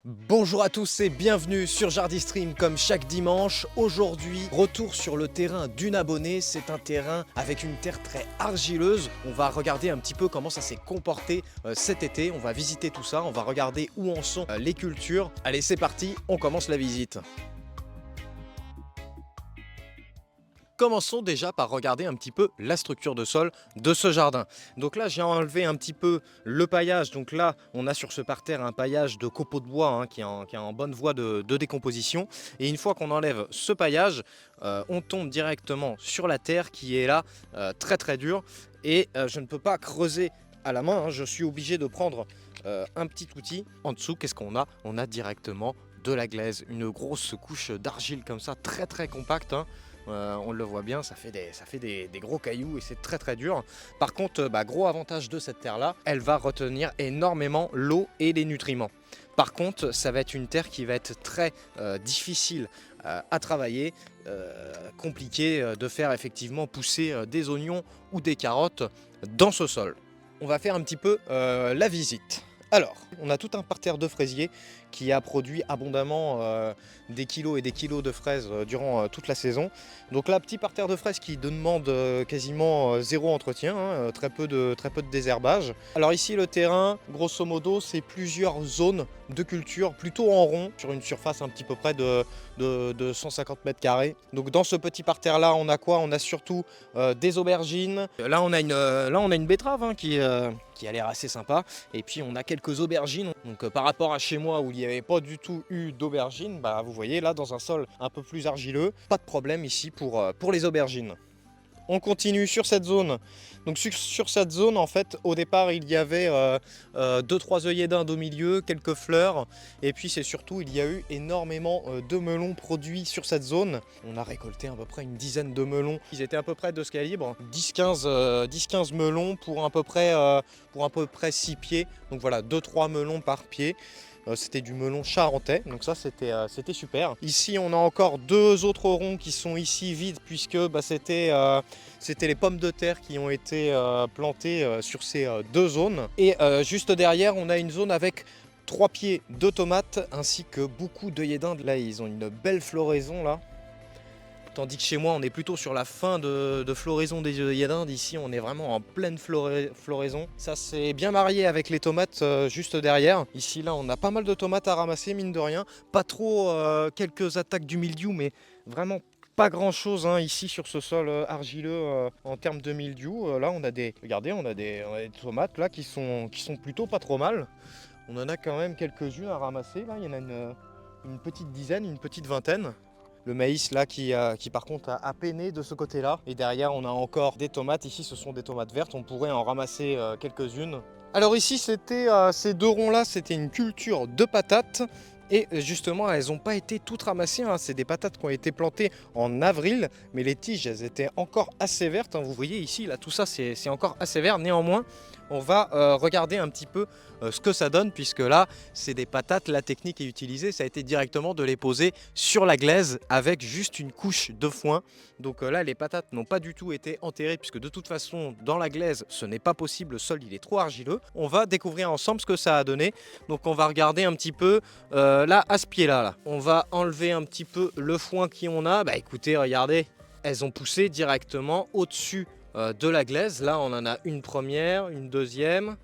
Bonjour à tous et bienvenue sur Jardistream comme chaque dimanche. Aujourd'hui, retour sur le terrain d'une abonnée. C'est un terrain avec une terre très argileuse. On va regarder un petit peu comment ça s'est comporté cet été. On va visiter tout ça, on va regarder où en sont les cultures. Allez, c'est parti, on commence la visite. Commençons déjà par regarder un petit peu la structure de sol de ce jardin. Donc là, j'ai enlevé un petit peu le paillage. Donc là, on a sur ce parterre un paillage de copeaux de bois qui est en bonne voie de décomposition. Et une fois qu'on enlève ce paillage, on tombe directement sur la terre qui est là, très très dure. Et je ne peux pas creuser à la main. Je suis obligé de prendre un petit outil. En dessous, qu'est-ce qu'on a? On a directement de la glaise, une grosse couche d'argile comme ça, très très compacte. On le voit bien, ça fait des gros cailloux et c'est très très dur. Par contre, gros avantage de cette terre là, elle va retenir énormément l'eau et les nutriments. Par contre, ça va être une terre qui va être très difficile à travailler, compliqué de faire effectivement pousser des oignons ou des carottes dans ce sol. On va faire un petit peu la visite. Alors, on a tout un parterre de fraisiers qui a produit abondamment des kilos et des kilos de fraises durant toute la saison. Donc là, petit parterre de fraises qui demande quasiment zéro entretien, très peu de désherbage. Alors ici, le terrain, grosso modo, c'est plusieurs zones de culture, plutôt en rond, sur une surface un petit peu près de 150 mètres carrés. Donc dans ce petit parterre-là, on a quoi? On a surtout des aubergines. Là, on a une betterave qui a l'air assez sympa. Et puis, on a quelques aubergines. Donc par rapport à chez moi où il n'y avait pas du tout eu d'aubergines, vous voyez là dans un sol un peu plus argileux, pas de problème ici pour les aubergines. On continue sur cette zone. Donc sur cette zone, en fait, au départ, il y avait 2-3 œillets d'Inde au milieu, quelques fleurs. Et puis c'est surtout, il y a eu énormément de melons produits sur cette zone. On a récolté à peu près une dizaine de melons. Ils étaient à peu près de ce calibre, 10-15 melons pour à peu près 6 pieds. Donc voilà, 2-3 melons par pied. C'était du melon charentais, donc ça c'était super. Ici on a encore deux autres ronds qui sont ici vides puisque c'était les pommes de terre qui ont été plantées sur ces deux zones. Et juste derrière on a une zone avec 3 pieds de tomates ainsi que beaucoup d'œillets d'Inde. Là ils ont une belle floraison là. Tandis que chez moi, on est plutôt sur la fin de floraison des œillets d'Inde. Ici, on est vraiment en pleine floraison. Ça s'est bien marié avec les tomates juste derrière. Ici, là, on a pas mal de tomates à ramasser, mine de rien. Pas trop quelques attaques du mildiou, mais vraiment pas grand chose ici sur ce sol argileux en termes de mildiou. Là, regardez, on a des tomates là qui sont plutôt pas trop mal. On en a quand même quelques-unes à ramasser. Là, il y en a une petite dizaine, une petite vingtaine. Le maïs là qui par contre a peiné de ce côté là. Et derrière on a encore des tomates. Ici ce sont des tomates vertes. On pourrait en ramasser quelques-unes. Alors ici c'était ces deux ronds là, c'était une culture de patates. Et justement elles n'ont pas été toutes ramassées. C'est des patates qui ont été plantées en avril. Mais les tiges elles étaient encore assez vertes. Vous voyez ici là tout ça c'est encore assez vert. Néanmoins on va regarder un petit peu ce que ça donne, puisque là c'est des patates, la technique est utilisée, ça a été directement de les poser sur la glaise avec juste une couche de foin. Donc là les patates n'ont pas du tout été enterrées, puisque de toute façon dans la glaise ce n'est pas possible, le sol il est trop argileux. On va découvrir ensemble ce que ça a donné. Donc on va regarder un petit peu là à ce pied là. On va enlever un petit peu le foin qu'on a. Écoutez, regardez, elles ont poussé directement au-dessus de la glaise. Là on en a une première, une deuxième,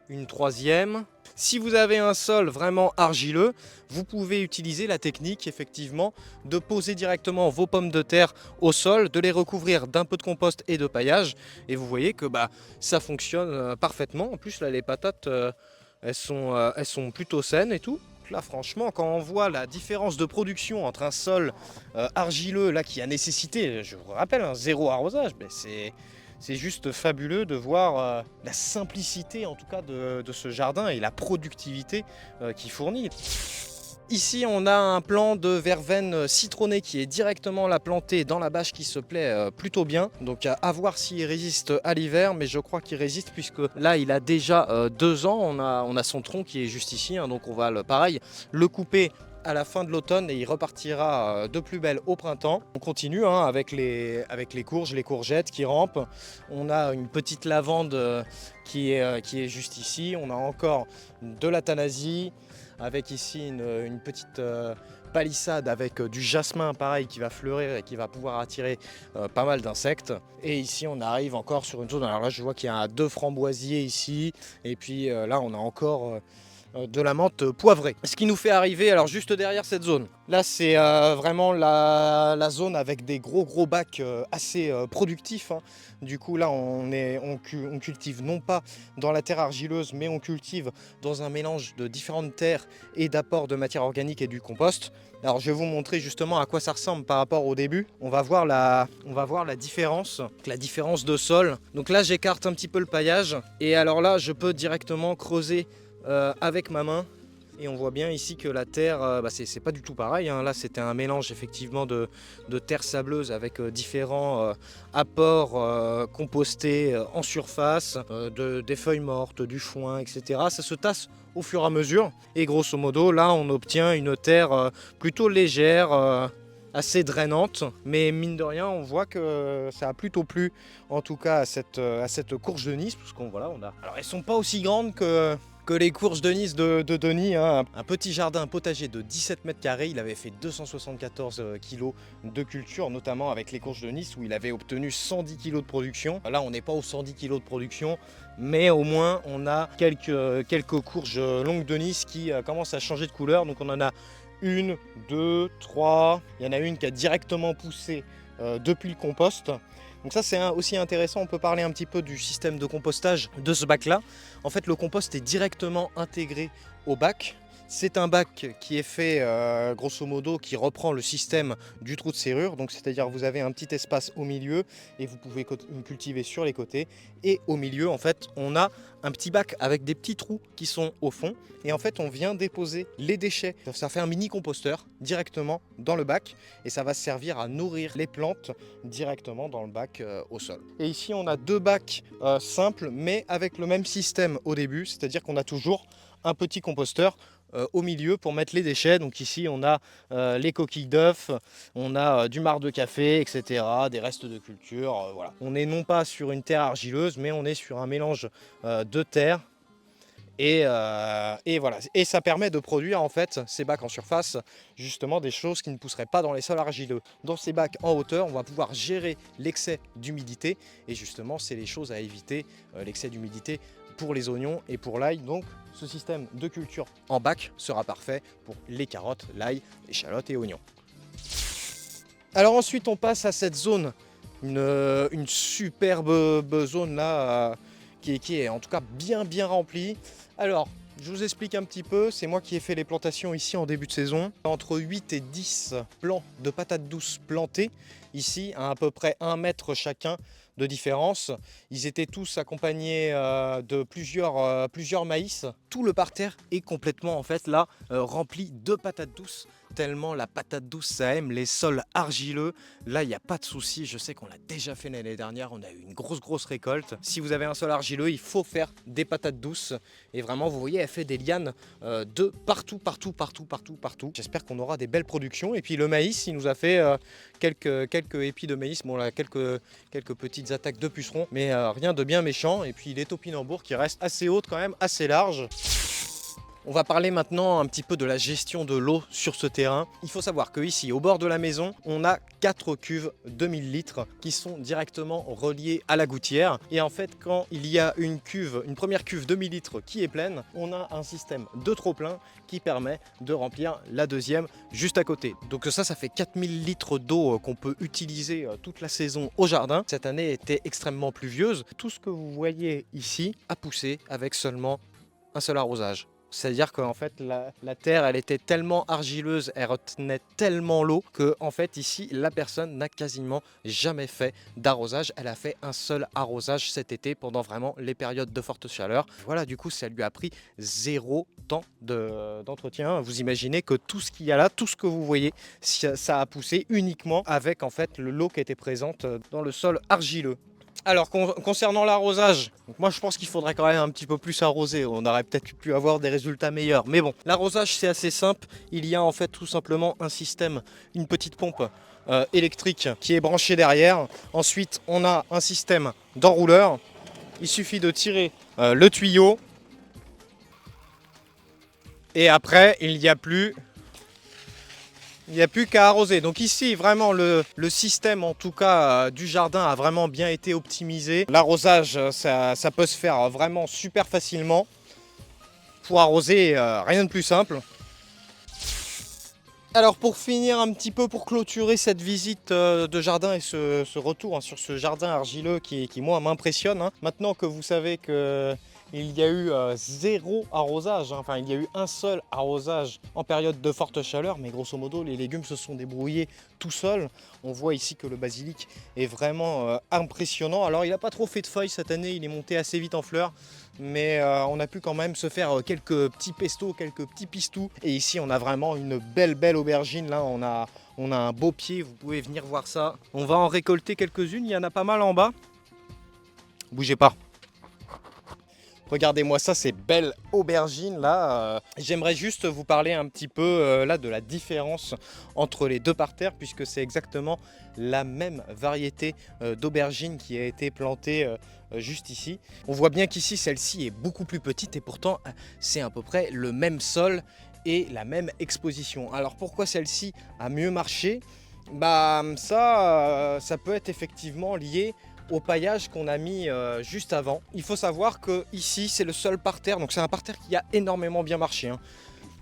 une troisième. Si vous avez un sol vraiment argileux, vous pouvez utiliser la technique effectivement de poser directement vos pommes de terre au sol, de les recouvrir d'un peu de compost et de paillage, et vous voyez que ça fonctionne parfaitement. En plus là les patates elles sont plutôt saines et tout. Là franchement quand on voit la différence de production entre un sol argileux là qui a nécessité, je vous rappelle, zéro arrosage, c'est juste fabuleux de voir la simplicité en tout cas de ce jardin et la productivité qu'il fournit. Ici on a un plant de verveine citronnée qui est directement là planté dans la bâche qui se plaît plutôt bien. Donc à voir s'il résiste à l'hiver, mais je crois qu'il résiste puisque là il a déjà 2 ans. On a son tronc qui est juste ici, donc on va pareil le couper à la fin de l'automne et il repartira de plus belle au printemps. On continue hein, avec les courges, les courgettes qui rampent. On a une petite lavande qui est juste ici. On a encore de la thanasie avec ici une petite palissade avec du jasmin pareil qui va fleurir et qui va pouvoir attirer pas mal d'insectes. Et ici on arrive encore sur une zone, alors là je vois qu'il y a 2 framboisiers ici et puis là on a encore de la menthe poivrée. Ce qui nous fait arriver alors juste derrière cette zone. Là c'est vraiment la zone avec des gros bacs assez productifs. Hein. Du coup là on cultive non pas dans la terre argileuse mais on cultive dans un mélange de différentes terres et d'apports de matière organique et du compost. Alors je vais vous montrer justement à quoi ça ressemble par rapport au début. On va voir la différence de sol. Donc là j'écarte un petit peu le paillage et alors là je peux directement creuser avec ma main et on voit bien ici que la terre c'est pas du tout pareil hein. Là c'était un mélange effectivement de terre sableuse avec différents apports compostés en surface, des feuilles mortes, du foin, etc. Ça se tasse au fur et à mesure et grosso modo là on obtient une terre plutôt légère, assez drainante, mais mine de rien on voit que ça a plutôt plu en tout cas à cette courge de Nice, parce qu'on voilà on a. Alors elles sont pas aussi grandes que les courges de Nice de Denis, hein. Un petit jardin potager de 17 mètres carrés, il avait fait 274 kg de culture, notamment avec les courges de Nice où il avait obtenu 110 kg de production. Là on n'est pas aux 110 kg de production, mais au moins on a quelques courges longues de Nice qui commencent à changer de couleur. Donc on en a 1, 2, 3, il y en a une qui a directement poussé depuis le compost. Donc ça c'est aussi intéressant, on peut parler un petit peu du système de compostage de ce bac là. En fait le compost est directement intégré au bac. C'est un bac qui est fait grosso modo qui reprend le système du trou de serrure. Donc c'est-à-dire vous avez un petit espace au milieu et vous pouvez cultiver sur les côtés. Et au milieu en fait on a un petit bac avec des petits trous qui sont au fond. Et en fait on vient déposer les déchets. Ça fait un mini composteur directement dans le bac. Et ça va servir à nourrir les plantes directement dans le bac au sol. Et ici on a 2 bacs simples mais avec le même système au début. C'est-à-dire qu'on a toujours un petit composteur au milieu pour mettre les déchets. Donc ici on a les coquilles d'œufs, on a du marc de café, etc. Des restes de culture, voilà. On n'est non pas sur une terre argileuse, mais on est sur un mélange de terre. Et voilà. Et ça permet de produire en fait ces bacs en surface, justement des choses qui ne pousseraient pas dans les sols argileux. Dans ces bacs en hauteur, on va pouvoir gérer l'excès d'humidité. Et justement, c'est les choses à éviter, l'excès d'humidité pour les oignons et pour l'ail. Donc ce système de culture en bac sera parfait pour les carottes, l'ail, échalotes et oignons. Alors ensuite on passe à cette zone, une superbe zone là qui est en tout cas bien remplie. Alors je vous explique un petit peu, c'est moi qui ai fait les plantations ici en début de saison. Entre 8 et 10 plants de patates douces plantés ici à peu près 1 mètre chacun de différence. Ils étaient tous accompagnés de plusieurs maïs. Tout le parterre est complètement en fait là rempli de patates douces, tellement la patate douce ça aime les sols argileux. Là il n'y a pas de souci, je sais qu'on l'a déjà fait l'année dernière, on a eu une grosse récolte. Si vous avez un sol argileux, il faut faire des patates douces et vraiment vous voyez elle fait des lianes de partout. J'espère qu'on aura des belles productions. Et puis le maïs il nous a fait quelques épis de maïs, bon là quelques petites attaques de pucerons, mais rien de bien méchant. Et puis les topinambours qui restent assez hautes quand même, assez larges. On va parler maintenant un petit peu de la gestion de l'eau sur ce terrain. Il faut savoir qu'ici, au bord de la maison, on a 4 cuves de 1000 litres qui sont directement reliées à la gouttière. Et en fait, quand il y a une première cuve de 1000 litres qui est pleine, on a un système de trop-plein qui permet de remplir la deuxième juste à côté. Donc ça fait 4000 litres d'eau qu'on peut utiliser toute la saison au jardin. Cette année était extrêmement pluvieuse. Tout ce que vous voyez ici a poussé avec seulement un seul arrosage. C'est-à-dire qu'en fait la terre elle était tellement argileuse, elle retenait tellement l'eau que en fait ici la personne n'a quasiment jamais fait d'arrosage. Elle a fait un seul arrosage cet été pendant vraiment les périodes de forte chaleur. Voilà, du coup ça lui a pris 0 temps d'entretien. Vous imaginez que tout ce qu'il y a là, tout ce que vous voyez, ça a poussé uniquement avec en fait l'eau qui était présente dans le sol argileux. Alors concernant l'arrosage, moi je pense qu'il faudrait quand même un petit peu plus arroser, on aurait peut-être pu avoir des résultats meilleurs. Mais bon, l'arrosage c'est assez simple, il y a en fait tout simplement un système, une petite pompe électrique qui est branchée derrière. Ensuite on a un système d'enrouleur, il suffit de tirer le tuyau et après il n'y a plus qu'à arroser. Donc ici, vraiment, le système, en tout cas, du jardin a vraiment bien été optimisé. L'arrosage, ça peut se faire vraiment super facilement. Pour arroser, rien de plus simple. Alors pour finir un petit peu, pour clôturer cette visite de jardin et ce retour sur ce jardin argileux qui moi m'impressionne. Maintenant que vous savez que il y a eu zéro arrosage, enfin il y a eu un seul arrosage en période de forte chaleur, mais grosso modo les légumes se sont débrouillés tout seuls. On voit ici que le basilic est vraiment impressionnant. Alors il n'a pas trop fait de feuilles cette année, il est monté assez vite en fleurs. Mais on a pu quand même se faire quelques petits pestos, quelques petits pistous. Et ici on a vraiment une belle aubergine. Là on a un beau pied, vous pouvez venir voir ça. On va en récolter quelques-unes, il y en a pas mal en bas. Bougez pas. Regardez-moi ça, ces belles aubergines là. J'aimerais juste vous parler un petit peu là de la différence entre les deux parterres, puisque c'est exactement la même variété d'aubergines qui a été plantée juste ici. On voit bien qu'ici celle-ci est beaucoup plus petite et pourtant c'est à peu près le même sol et la même exposition. Alors pourquoi celle-ci a mieux marché? Bah ça peut être effectivement lié au paillage qu'on a mis juste avant. Il faut savoir que ici c'est le seul parterre, donc c'est un parterre qui a énormément bien marché.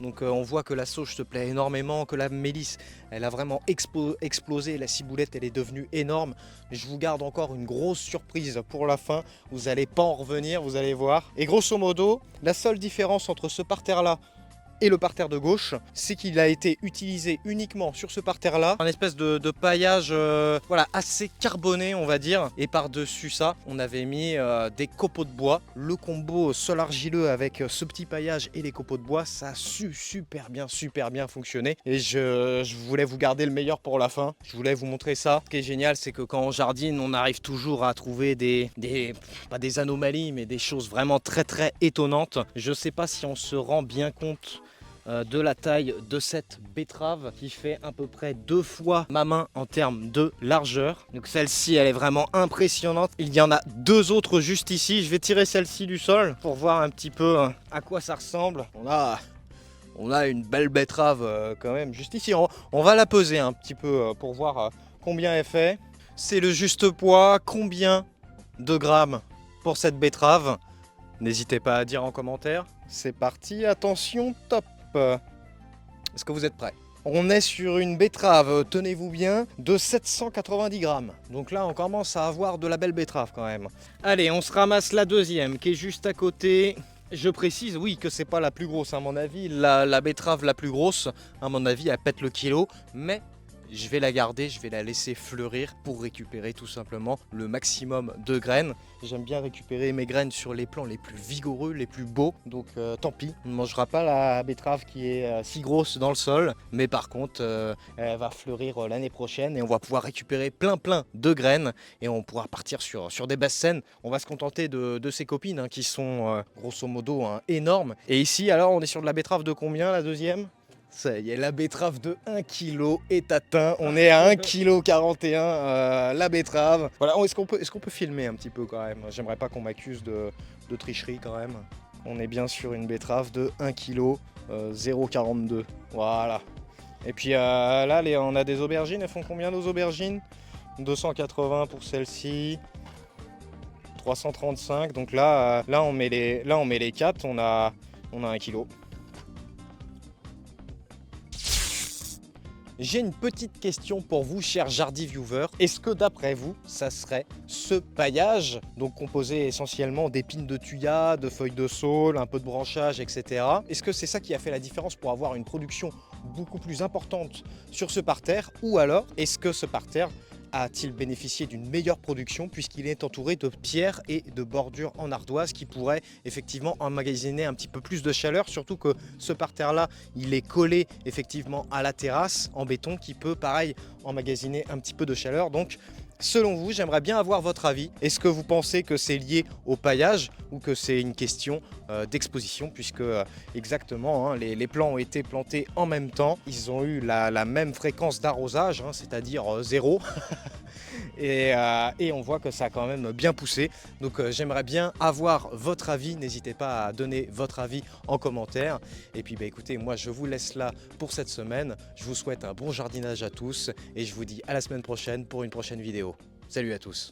Donc on voit que la sauge se plaît énormément, que la mélisse elle a vraiment explosé, la ciboulette elle est devenue énorme. Je vous garde encore une grosse surprise pour la fin, vous n'allez pas en revenir, vous allez voir. Et grosso modo, la seule différence entre ce parterre là et le parterre de gauche, c'est qu'il a été utilisé uniquement sur ce parterre-là, un espèce de paillage voilà, assez carboné on va dire, et par-dessus ça, on avait mis des copeaux de bois. Le combo sol argileux avec ce petit paillage et les copeaux de bois, ça a super bien fonctionné, et je voulais vous garder le meilleur pour la fin. Je voulais vous montrer ça. Ce qui est génial, c'est que quand on jardine, on arrive toujours à trouver pas des anomalies, mais des choses vraiment très étonnantes. Je sais pas si on se rend bien compte de la taille de cette betterave qui fait à peu près 2 fois ma main en termes de largeur. Donc celle-ci elle est vraiment impressionnante. Il y en a 2 autres juste ici. Je vais tirer celle-ci du sol pour voir un petit peu à quoi ça ressemble. On a une belle betterave quand même juste ici. On va la peser un petit peu pour voir combien elle fait. C'est le juste poids. Combien de grammes pour cette betterave? N'hésitez pas à dire en commentaire. C'est parti, attention, top! Est-ce que vous êtes prêts? On est sur une betterave, tenez-vous bien, de 790 grammes. Donc là, on commence à avoir de la belle betterave quand même. Allez, on se ramasse la deuxième qui est juste à côté. Je précise, oui, que c'est pas la plus grosse à mon avis. La betterave la plus grosse, à mon avis, elle pète le kilo. Mais je vais la garder, je vais la laisser fleurir pour récupérer tout simplement le maximum de graines. J'aime bien récupérer mes graines sur les plants les plus vigoureux, les plus beaux. Donc tant pis, on ne mangera pas la betterave qui est si grosse dans le sol. Mais par contre, elle va fleurir l'année prochaine et on va pouvoir récupérer plein de graines. Et on pourra partir sur des basses saines. On va se contenter de ces copines qui sont grosso modo énormes. Et ici, alors, on est sur de la betterave de combien, la deuxième? Ça y est, la betterave de 1 kg est atteint. On est à 1,41 kg la betterave. Voilà, est-ce qu'on peut filmer un petit peu quand même? J'aimerais pas qu'on m'accuse de tricherie quand même. On est bien sur une betterave de 1 kg 0,42. Voilà. Et puis là, on a des aubergines. Elles font combien nos aubergines? 280 pour celle-ci. 335. Donc là, on met les 4. On a 1 kg. J'ai une petite question pour vous, chers Jardiviewers. Est-ce que d'après vous, ça serait ce paillage, donc composé essentiellement d'épines de thuya, de feuilles de saule, un peu de branchage, etc. Est-ce que c'est ça qui a fait la différence pour avoir une production beaucoup plus importante sur ce parterre? Ou alors, est-ce que ce parterre a-t-il bénéficié d'une meilleure production puisqu'il est entouré de pierres et de bordures en ardoise qui pourraient effectivement emmagasiner un petit peu plus de chaleur, surtout que ce parterre-là, il est collé effectivement à la terrasse en béton qui peut pareil emmagasiner un petit peu de chaleur. Donc Selon vous, j'aimerais bien avoir votre avis. Est-ce que vous pensez que c'est lié au paillage ou que c'est une question d'exposition, puisque exactement, hein, les plants ont été plantés en même temps. Ils ont eu la même fréquence d'arrosage, hein, c'est-à-dire zéro. Et on voit que ça a quand même bien poussé. Donc j'aimerais bien avoir votre avis. N'hésitez pas à donner votre avis en commentaire. Et puis écoutez, moi je vous laisse là pour cette semaine. Je vous souhaite un bon jardinage à tous et je vous dis à la semaine prochaine pour une prochaine vidéo. Salut à tous.